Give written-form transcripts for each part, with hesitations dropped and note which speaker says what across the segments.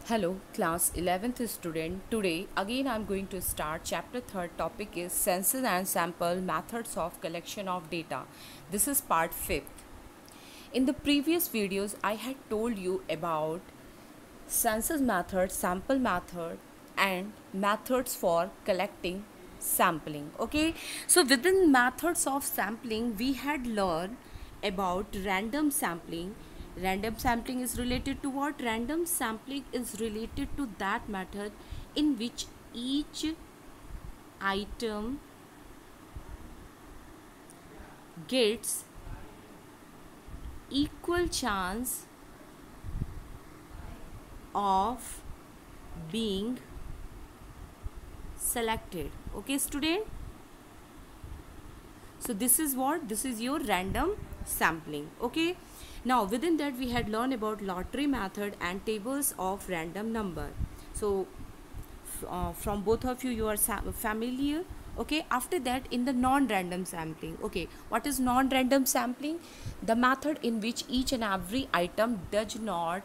Speaker 1: Hello, class 11th student. Today, again, I'm going to start chapter 3rd. Topic is census and sample methods of collection of data. This is part 5th. In the previous videos, I had told you about census method, sample method, and methods for collecting sampling. Okay, so within methods of sampling, we had learned about random sampling. Random sampling is related to what? Random sampling is related to that method in which each item gets equal chance of being selected. Okay, student? So this is what? This is your random sampling. Okay, now within that we had learned about lottery method and tables of random number. So from both of you are familiar. Okay, after that, in the non-random sampling. Okay, what is non-random sampling? The method in which each and every item does not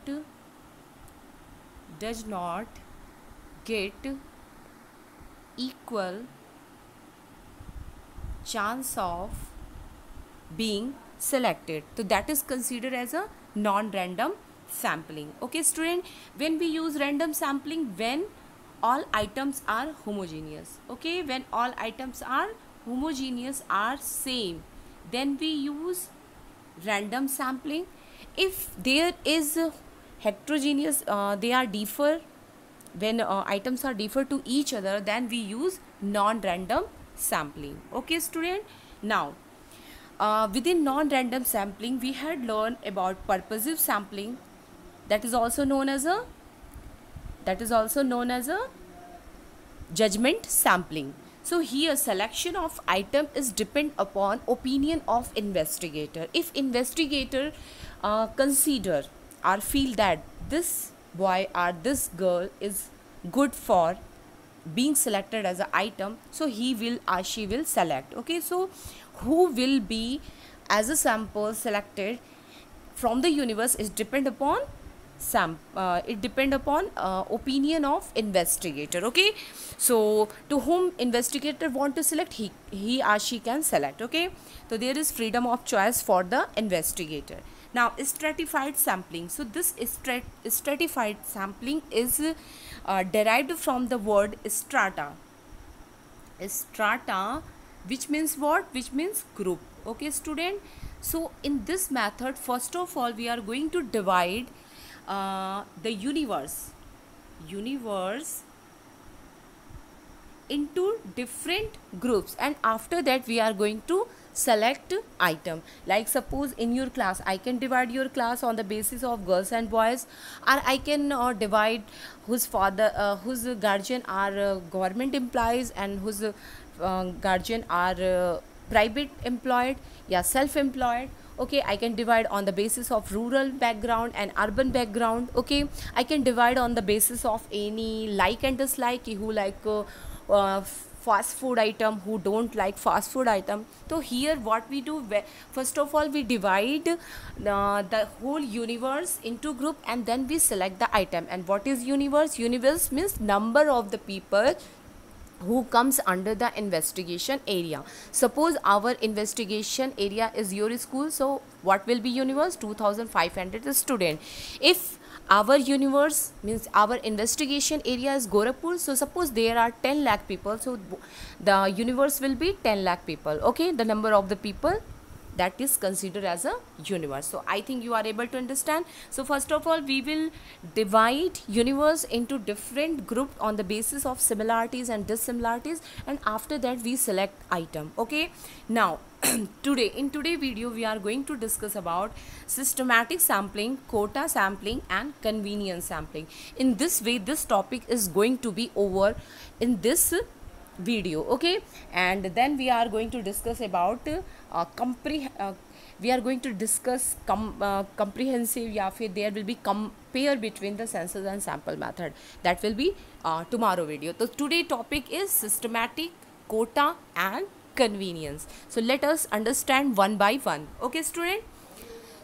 Speaker 1: get equal chance of being selected. So that is considered as a non-random sampling. Okay, student, when we use random sampling, when all items are homogeneous. Okay, when all items are homogeneous, are same, then we use random sampling. If there is heterogeneous, they are differ, when items are differ to each other, then we use non-random sampling. Okay, student, now within non-random sampling we had learned about purposive sampling, that is also known as a judgment sampling. So here selection of item is depend upon opinion of investigator. If investigator consider or feel that this boy or this girl is good for being selected as an item, so he will or she will select. Okay, so who will be as a sample selected from the universe is depend upon opinion of investigator. Okay, so to whom investigator want to select, he or she can select. Okay, so there is freedom of choice for the investigator. Now stratified sampling. So this stratified sampling is derived from the word strata, which means what? Which means group. Okay, student, so in this method, first of all, we are going to divide the universe into different groups, and after that we are going to select item. Like suppose in your class, I can divide your class on the basis of girls and boys, or I can divide whose whose guardian are government employees and whose guardian are private employed, yeah, self-employed. Okay, I can divide on the basis of rural background and urban background. Okay, I can divide on the basis of any like and dislike, who like fast food item, who don't like fast food item. So here what we do, first of all we divide the whole universe into group, and then we select the item. And what is universe? Universe means number of the people who comes under the investigation area. Suppose our investigation area is your school, so what will be universe? 2500 student. If our universe means our investigation area is Gorakhpur, so suppose there are 10 lakh people, so the universe will be 10 lakh people. Okay, the number of the people that is considered as a universe. So I think you are able to understand. So first of all, we will divide universe into different groups on the basis of similarities and dissimilarities, and after that we select item. Okay, now in today video we are going to discuss about systematic sampling, quota sampling, and convenience sampling. In this way, this topic is going to be over in this video. Okay, and then we are going to discuss about we are going to discuss comprehensive, या फिर there will be compare between the census and sample method. That will be tomorrow video. So today topic is systematic, quota, and convenience. So let us understand one by one. Okay, student.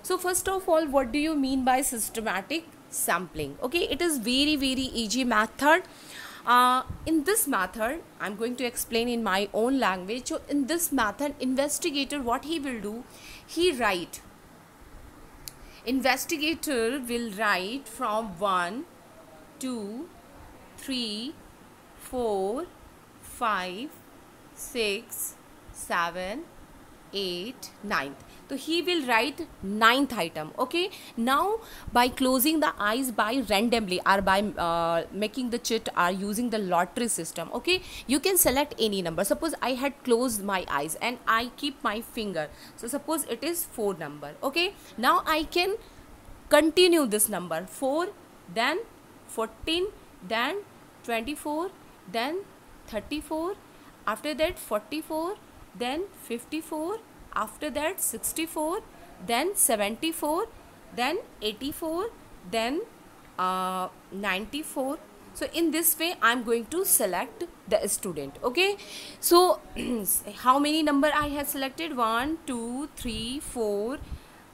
Speaker 1: So first of all, what do you mean by systematic sampling. Okay, it is very easy method. In this method, I'm going to explain in my own language. So in this method, investigator, what he will do, investigator will write from 1 2 3 4 5 6 7 8 9th. So he will write 9th item. Okay, now by closing the eyes by randomly or by making the chit or using the lottery system, okay, you can select any number. Suppose I had closed my eyes and I keep my finger, so suppose it is 4 number. Okay, now I can continue this number 4, then 14, then 24, then 34, after that 44, then 54, after that 64, then 74, then 84, then 94. So in this way I'm going to select the student. Okay, so how many number I have selected? 1 2 3 4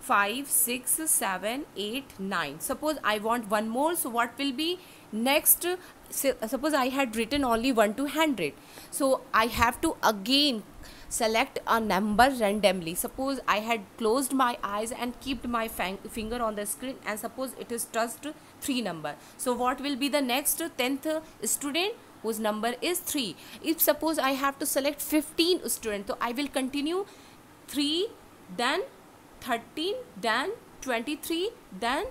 Speaker 1: 5 6 7 8 9. Suppose I want one more, so what will be next? Suppose I had written only 1 to 100, so I have to again select a number randomly. Suppose I had closed my eyes and kept my finger on the screen, and suppose it is touched 3 number. So what will be the next 10th student whose number is 3? If suppose I have to select 15 students, so I will continue 3, then 13, then 23, then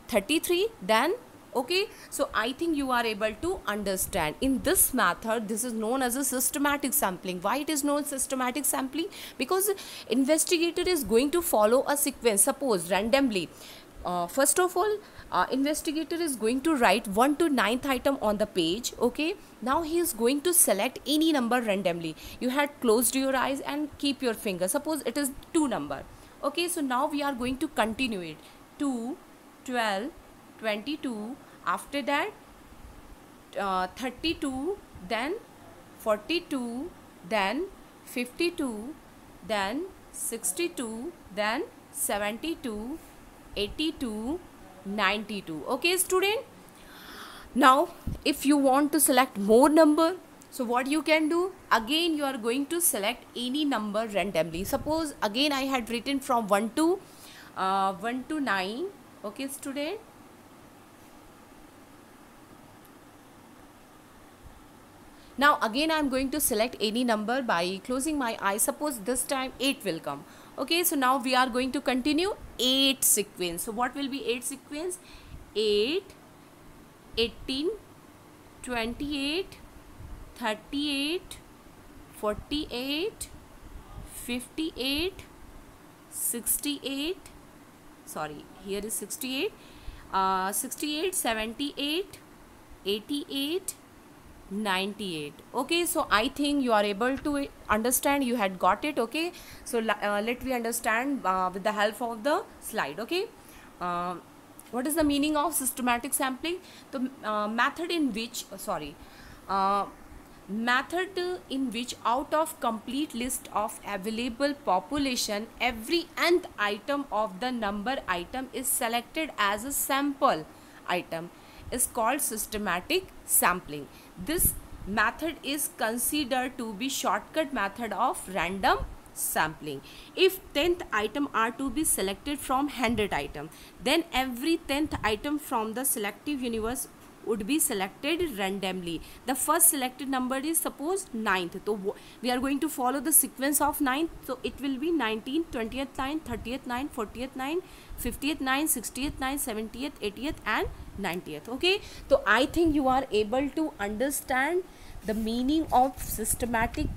Speaker 1: 33, then okay. So I think you are able to understand. In this method, this is known as a systematic sampling. Why it is known systematic sampling? Because investigator is going to follow a sequence. Suppose randomly, first of all, investigator is going to write 1 to 9th item on the page. Okay, now he is going to select any number randomly. You had closed your eyes and keep your finger. Suppose it is 2 number. Okay, so now we are going to continue it. 2, 12, 22, after that 32, then 42, then 52, then 62, then 72, 82, 92. Okay, student. Now if you want to select more number, so what you can do? Again you are going to select any number randomly. Suppose again I had written from 1 to 9. Okay, student. Now again I am going to select any number by closing my eyes. Suppose this time 8 will come. Okay, so now we are going to continue 8 sequence. So what will be 8 sequence? 8, 18, 28, 38, 48, 58, 68, sorry, here is 68, 68, 78, 88, 98. Okay, so I think you are able to understand. You had got it. Okay, so let me understand with the help of the slide. Okay, what is the meaning of systematic sampling? The method in which out of complete list of available population, every nth item of the number item is selected as a sample item is called systematic sampling. This method is considered to be shortcut method of random sampling. If 10th item are to be selected from 100 item, then every 10th item from the selective universe would be selected randomly. The first selected number is suppose 9th. So we are going to follow the sequence of 9th. So it will be 19th, 20th 9, 30th 9, 40th 9, 50th 9, 60th 9, 70th, 80th and 90th. Okay, so I think you are able to understand the meaning of systematic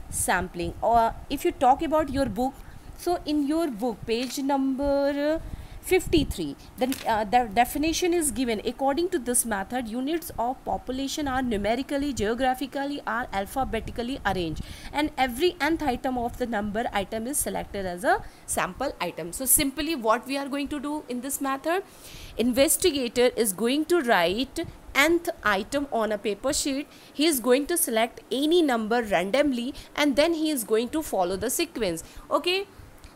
Speaker 1: sampling. Or if you talk about your book, so in your book page number 53, then the definition is given. According to this method, units of population are numerically, geographically or alphabetically arranged, and every nth item of the number item is selected as a sample item. So simply what we are going to do in this method, investigator is going to write nth item on a paper sheet. He is going to select any number randomly and then he is going to follow the sequence. Okay,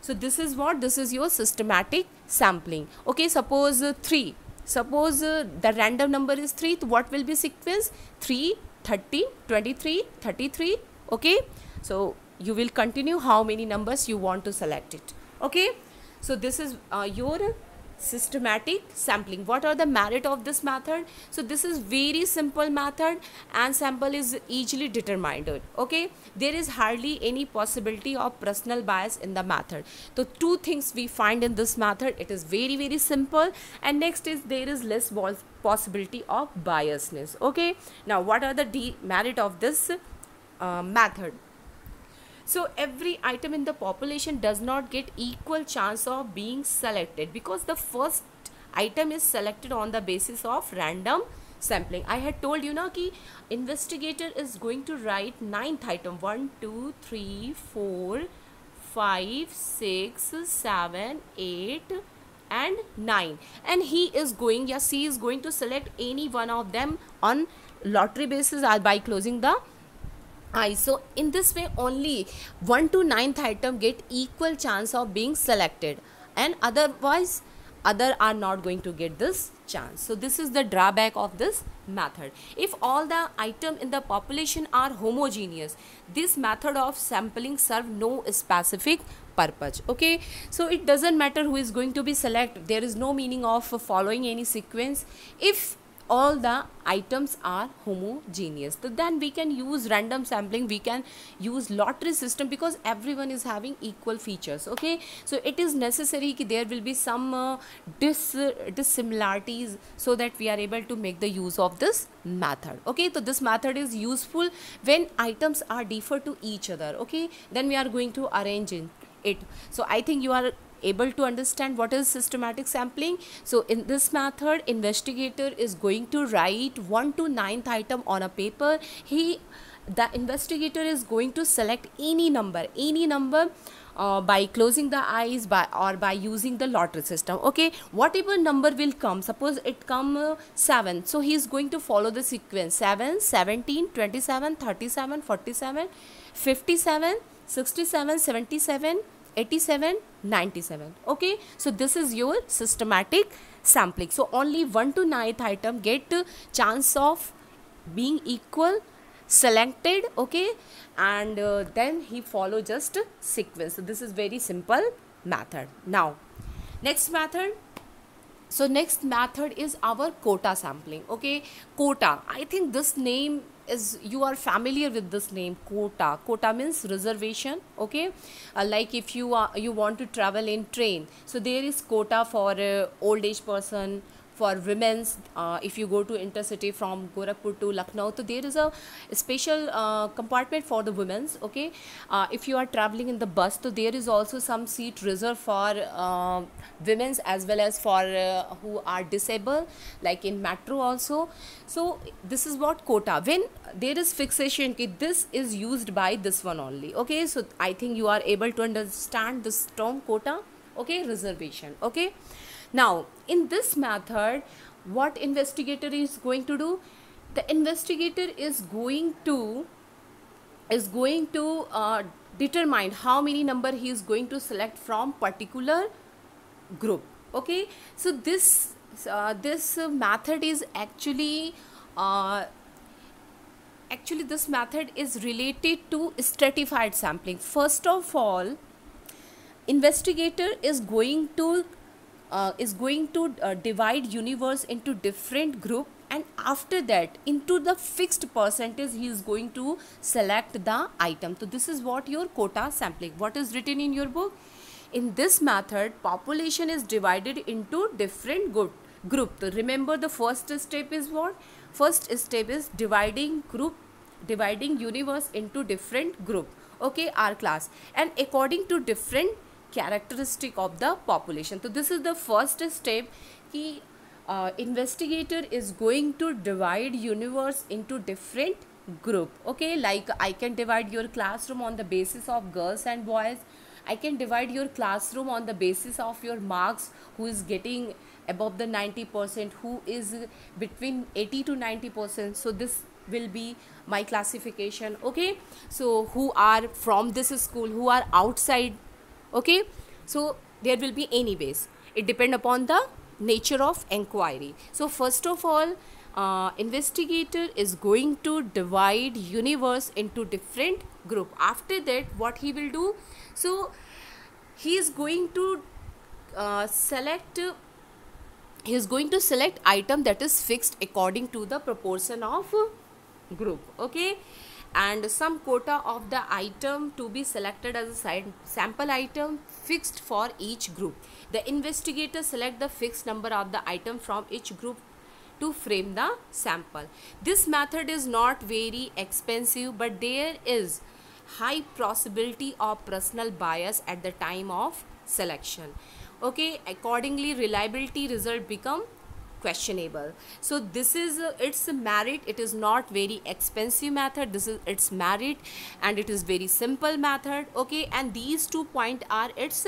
Speaker 1: so this is what, this is your systematic sampling. Okay, suppose 3. Suppose the random number is 3, what will be sequence? 3, 30, 23, 33. Okay, so you will continue how many numbers you want to select it. Okay, so this is your systematic sampling. What are the merit of this method? So this is very simple method and sample is easily determined. Okay, there is hardly any possibility of personal bias in the method. So two things we find in this method: it is very simple, and next is there is less possibility of biasness. Okay, now what are the demerit of this method? So every item in the population does not get equal chance of being selected because the first item is selected on the basis of random sampling. I had told you na ki investigator is going to write 9th item, 1 2 3 4 5 6 7 8 and 9, and he is going, yeah, she is going to select any one of them on lottery basis or by closing the eyes. So in this way only 1 to 9th item get equal chance of being selected, and otherwise other are not going to get this chance. So this is the drawback of this method. If all the item in the population are homogeneous, this method of sampling serve no specific purpose. Okay, so it doesn't matter who is going to be selected. There is no meaning of following any sequence if all the items are homogeneous. So then we can use random sampling, we can use lottery system because everyone is having equal features. Okay, so it is necessary that there will be some dissimilarities so that we are able to make the use of this method. Okay, so this method is useful when items are differ to each other. Okay, then we are going to arrange in it. So I think you are able to understand what is systematic sampling. So in this method, investigator is going to write 1 to 9th item on a paper. The investigator is going to select any number by closing the eyes by using the lottery system. Okay, whatever number will come, suppose it come 7, so he is going to follow the sequence 7 17 27 37 47 57 67 77 87 97. Okay, so this is your systematic sampling. So only 1 to 9th item get chance of being equal selected. Okay, and then he follow just sequence. So this is very simple method. Now next method. So next method is our quota sampling. Okay, quota, I think this name is, you are familiar with this name, quota. Quota means reservation. Okay, like if you want to travel in train, so there is quota for old age person, for women's, if you go to intercity from Gorakhpur to Lucknow, so there is a special compartment for the women's. Okay, if you are traveling in the bus, so there is also some seat reserved for women's as well as for who are disabled, like in metro also. So this is what quota, when there is fixation ki this is used by this one only. Okay, so I think you are able to understand this term quota. Okay, reservation. Okay, now in this method, what investigator is going to do? The investigator is going to determine how many number he is going to select from particular group. Okay, so this method is actually this method is related to stratified sampling. First of all, investigator is going to divide universe into different group, and after that into the fixed percentage he is going to select the item. So this is what your quota sampling, what is written in your book. In this method, population is divided into different group. So remember, the first step is what? First step is dividing universe into different group. Okay, R class, and according to different characteristic of the population. So this is the first step, कि investigator is going to divide universe into different group. Okay, like I can divide your classroom on the basis of girls and boys. I can divide your classroom on the basis of your marks, who is getting above the 90%, who is between 80 to 90%. So this will be my classification. Okay, so who are from this school, who are outside. Okay, so there will be any base, it depend upon the nature of inquiry. So first of all, investigator is going to divide universe into different group. After that, what he will do, so he is going to select he is going to select item that is fixed according to the proportion of group, okay, and some quota of the item to be selected as a sample item fixed for each group. The investigator select the fixed number of the item from each group to frame the sample. This method is not very expensive, but there is high possibility of personal bias at the time of selection, okay. Accordingly, reliability result become questionable. So this is its merit. It is not very expensive method, this is its merit, and it is very simple method, okay. And these 2 point are its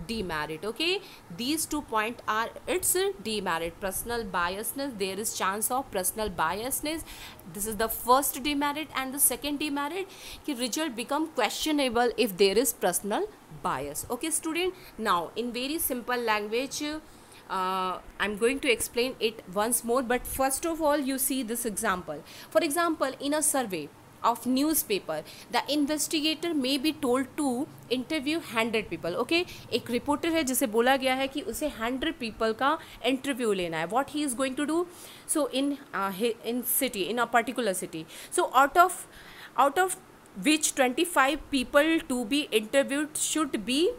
Speaker 1: demerit, okay. These 2 point are its demerit. Personal biasness, there is chance of personal biasness, this is the first demerit. And the second demerit, ki result become questionable if there is personal bias, okay student. Now in very simple language, I'm going to explain it once more, but first of all you see this example. For example, in a survey of newspaper, the investigator may be told to interview 100 people, okay. एक reporter है जिसे बोला गया है कि उसे 100 people का interview लेना है. What he is going to do? So in city, in a particular city, so out of which 25 people to be interviewed should be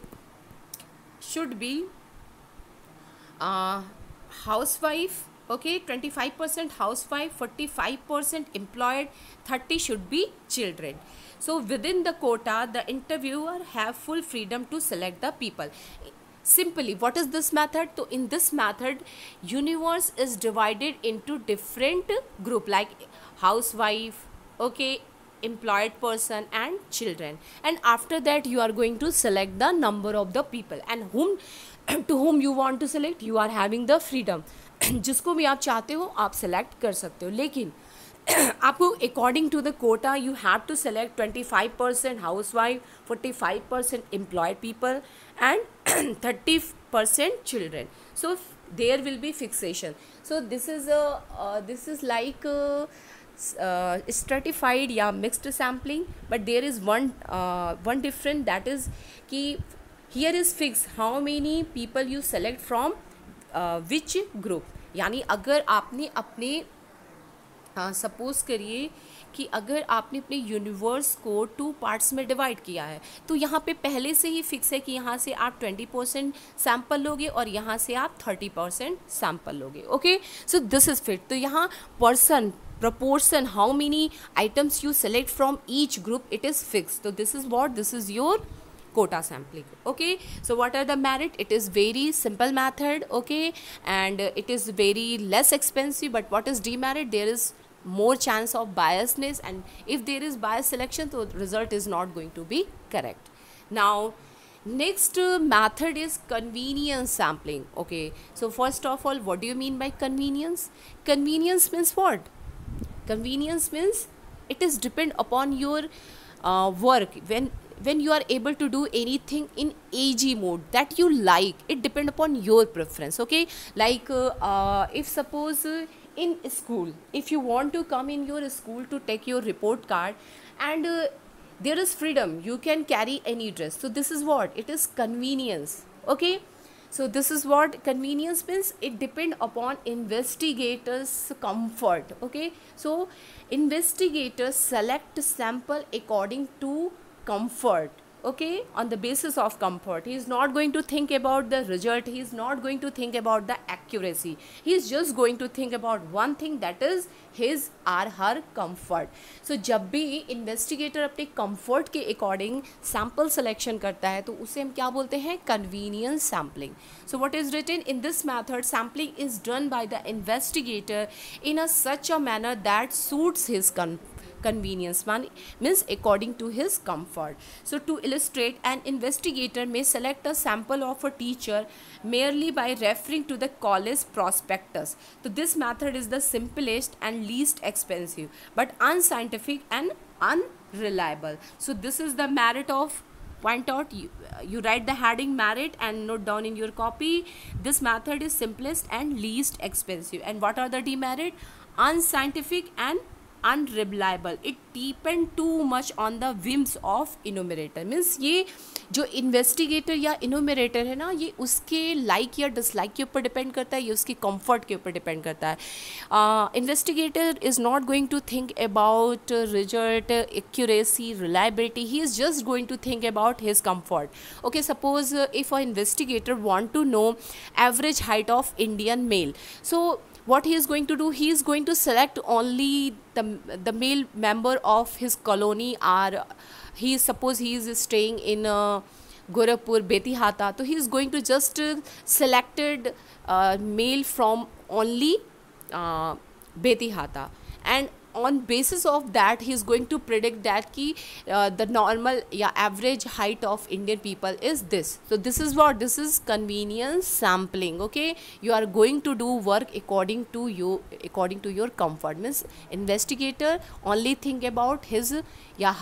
Speaker 1: housewife, okay, 25% housewife, 45% employed, 30 should be children. So within the quota, the interviewer have full freedom to select the people. Simply, what is this method? So in this method, universe is divided into different group like housewife, okay, employed person and children, and after that you are going to select the number of the people and to whom you want to select, you are having the freedom. जिसको भी आप चाहते हो आप select कर सकते हो, लेकिन आपको according to the quota you have to select 25% housewife, 45% employed people and 30% children. So there will be fixation. So this is like stratified या mixed sampling, but there is one difference, that is कि here is fixed how many people you select from which group. यानी अगर आपने अपने suppose करिए कि अगर आपने अपने यूनिवर्स को 2 पार्ट्स में डिवाइड किया है, तो यहाँ पे पहले से ही फिक्स है कि यहाँ से आप 20% सैम्पल लोगे और यहाँ से आप 30% सैम्पल लोगे, okay. So this is fit. तो यहाँ person proportion how many items you select from each group, it is fixed. So this is your quota sampling, okay. So what are the merit? It is very simple method, okay, and it is very less expensive. But what is demerit? There is more chance of biasness, and if there is bias selection, so the result is not going to be correct. Now next method is convenience sampling, okay. So first of all, what do you mean by convenience? Convenience means what? Convenience means it is depend upon your work. When you are able to do anything in AG mode that you like, it depend upon your preference, okay. Like if suppose in school, if you want to come in your school to take your report card, and there is freedom, you can carry any dress. So this is what? It is convenience, okay. So this is what convenience means. It depend upon investigators' comfort, okay. So investigators select sample according to comfort, okay, on the basis of comfort. He is not going to think about the result, he is not going to think about the accuracy, he is just going to think about one thing, that is his or her comfort. So जब भी investigator अपने comfort के according sample selection करता है, तो उसे हम क्या बोलते हैं? Convenience sampling. So what is written in this method? Sampling is done by the investigator in a such a manner that suits his convenience, means according to his comfort. So to illustrate, an investigator may select a sample of a teacher merely by referring to the college prospectus. So this method is the simplest and least expensive, but unscientific and unreliable. So this is the merit of point out, you write the heading merit and note down in your copy. This method is simplest and least expensive. And what are the demerit? Unscientific and unreliable. It depend too much on the whims of enumerator. Means ये जो investigator या इनोमिनेटर है ना, ये उसके like या dislike के ऊपर डिपेंड करता है, ये उसकी कंफर्ट के ऊपर डिपेंड करता है. Investigator is not going to think about result, accuracy, reliability. He is just going to think about his comfort. Okay, suppose if a investigator want to know average height of Indian male, so what he is going to do, he is going to select only the male member of his colony, or suppose he is staying in Gorakhpur, Betihata, so he is going to just selected male from only Betihata, and on basis of that he is going to predict that ki the normal average height of Indian people is this. So this is what, this is convenience sampling. Okay, you are going to do work according to your comfort. Means investigator only think about his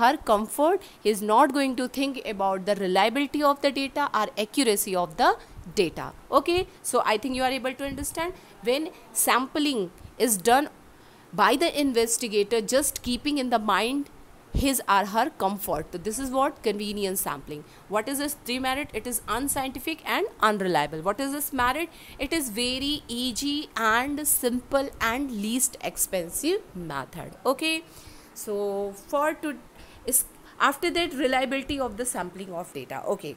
Speaker 1: her comfort. He is not going to think about the reliability of the data or accuracy of the data. Okay, so I think you are able to understand. When sampling is done by the investigator, just keeping in the mind his or her comfort, so this is what convenience sampling. What is this demerit? It is unscientific and unreliable. What is this merit? It is very easy and simple and least expensive method. Okay, so is after that, reliability of the sampling of data. Okay,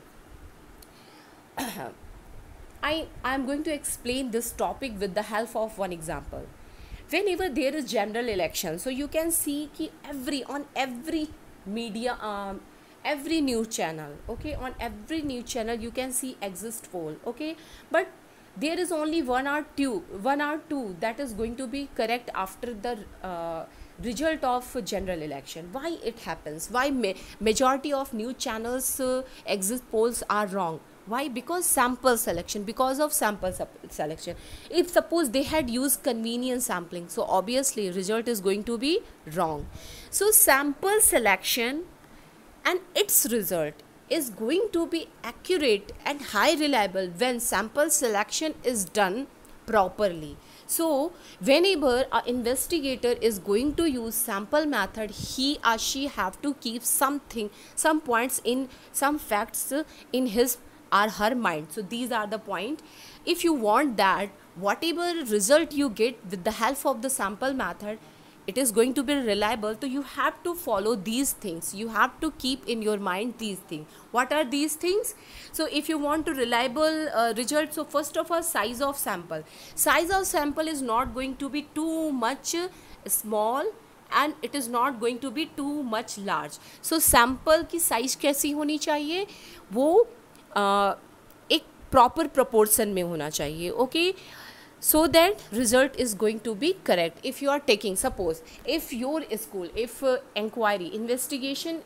Speaker 1: I am going to explain this topic with the help of one example. Whenever there is general election, so you can see ki on every media, every news channel, okay, on every news channel you can see exist poll. Okay, but there is only one or two that is going to be correct after the result of general election. Why it happens? Why majority of news channels exist polls are wrong? Why? Because sample selection, because of sample selection. If suppose they had used convenience sampling, so obviously result is going to be wrong. So sample selection and its result is going to be accurate and high reliable when sample selection is done properly. So whenever an investigator is going to use sample method, he or she have to keep some points in some facts in his or her mind. So these are the point. If you want that whatever result you get with the help of the sample method, it is going to be reliable, so you have to follow these things. You have to keep in your mind these things. What are these things? So if you want to reliable result, so first of all, size of sample. Size of sample is not going to be too much small and it is not going to be too much large. So sample की size कैसी होनी चाहिए? वो एक proper proportion में होना चाहिए. Okay, so that result is going to be correct. If you are taking, suppose if your school, if inquiry investigation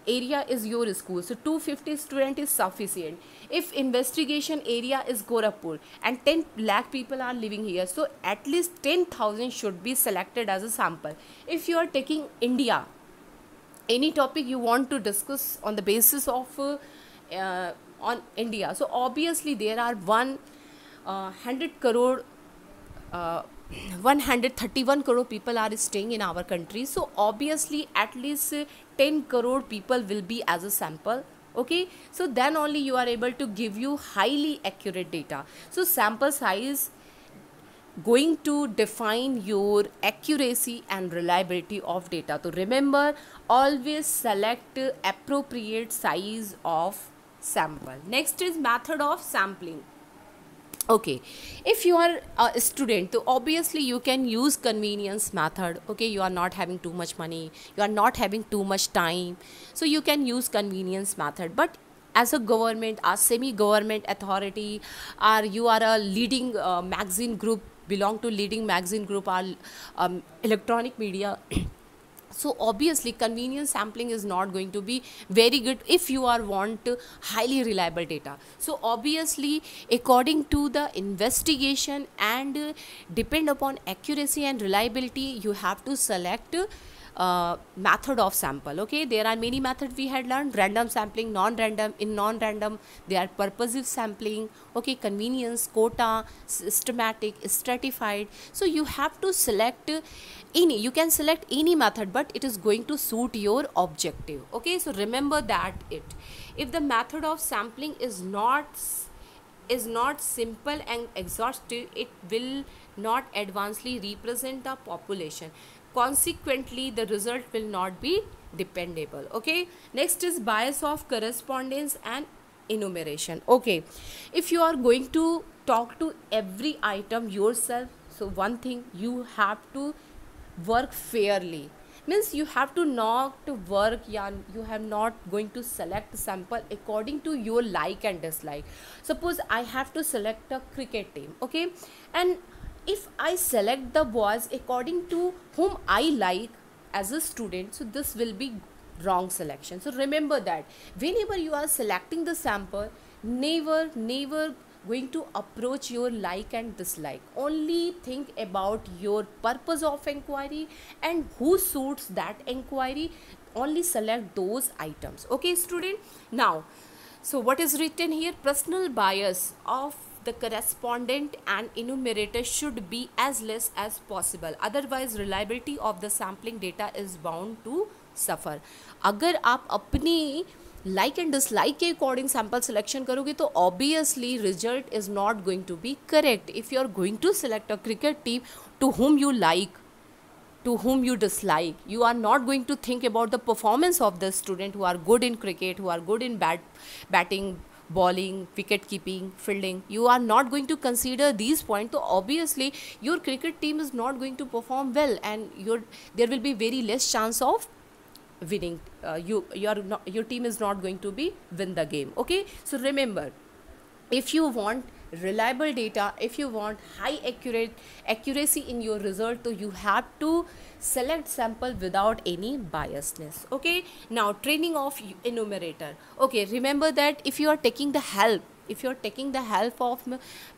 Speaker 1: area is your school, so 250 student is sufficient. If investigation area is Gorakhpur and 10 lakh people are living here, so at least 10,000 should be selected as a sample. If you are taking India, any topic you want to discuss on the basis of on India, so obviously there are 100 crore 131 crore people are staying in our country, so obviously at least 10 crore people will be as a sample. Okay, so then only you are able to give you highly accurate data. So sample size going to define your accuracy and reliability of data. So remember, always select appropriate size of sample. Next is method of sampling. Okay, if you are a student, so obviously you can use convenience method. Okay, you are not having too much money, you are not having too much time, so you can use convenience method. But as a government, a semi-government authority, or you are a leading magazine group, belong to leading magazine group or electronic media, so obviously convenience sampling is not going to be very good if you are want highly reliable data. So obviously according to the investigation and depend upon accuracy and reliability, you have to select method of sample. Okay, there are many methods we had learned: random sampling, non-random. In non-random, they are purposive sampling, okay, convenience, quota, systematic, stratified. So you have to select any, you can select any method, but it is going to suit your objective. Okay, so remember that it, if the method of sampling is not simple and exhaustive, it will not advancedly represent the population. Consequently, the result will not be dependable. Okay, next is bias of correspondence and enumeration. Okay, if you are going to talk to every item yourself, so one thing, you have to work fairly. Means you have to not to work, yeah, you have not going to select sample according to your like and dislike. Suppose I have to select a cricket team, okay, and if I select the boys according to whom I like as a student, so this will be wrong selection. So remember that whenever you are selecting the sample, never going to approach your like and dislike. Only think about your purpose of inquiry and who suits that inquiry. Only select those items. Okay, student. Now, so what is written here? Personal bias of the correspondent and enumerator should be as less as possible, otherwise reliability of the sampling data is bound to suffer. अगर आप अपनी like and dislike के according sample selection करोगे तो obviously result is not going to be correct. If you are going to select a cricket team to whom you like, to whom you dislike, you are not going to think about the performance of the student who are good in cricket, who are good in batting, bowling, wicket keeping, fielding. You are not going to consider these points. So obviously your cricket team is not going to perform well, and there will be very less chance of winning. Your team is not going to be win the game. Okay, so remember, if you want reliable data, if you want high accuracy in your result, so you have to select sample without any biasness. Okay, now training of enumerator. Okay, remember that if you are taking the help, if you are taking the help of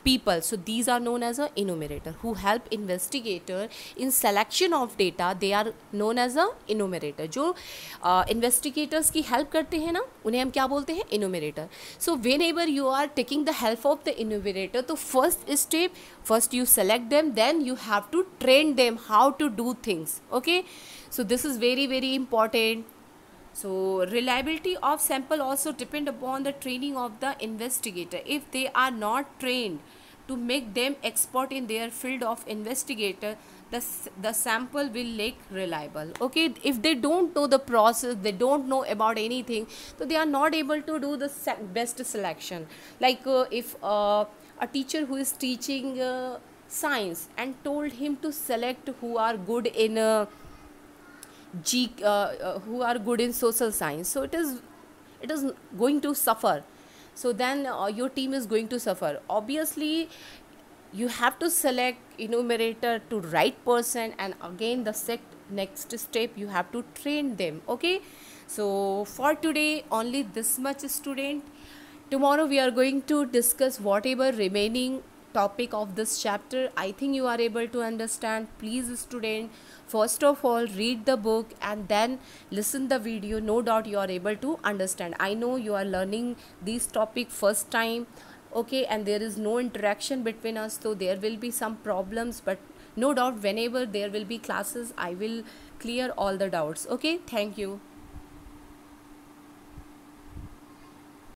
Speaker 1: people, so these are known as a enumerator who help investigator in selection of data. They are known as a enumerator. जो investigators की help करते हैं ना, उन्हें हम क्या बोलते हैं? enumerator. So whenever you are taking the help of the enumerator, तो first step, first you select them, then you have to train them how to do things. Okay, so this is very important. So reliability of sample also depend upon the training of the investigator. If they are not trained to make them expert in their field of investigator, the sample will look reliable. Okay, if they don't know the process, they don't know about anything, so they are not able to do the best selection. Like if a teacher who is teaching science and told him to select who are good in who are good in social science, so it is going to suffer. So then your team is going to suffer. Obviously you have to select enumerator to right person, and again the next step, you have to train them. Okay, so for today only this much, student. Tomorrow we are going to discuss whatever remaining topic of this chapter. I think you are able to understand. Please, student, first of all read the book and then listen the video. No doubt you are able to understand. I know you are learning this topic first time, okay, and there is no interaction between us, so there will be some problems, but no doubt whenever there will be classes, I will clear all the doubts. Okay, thank you.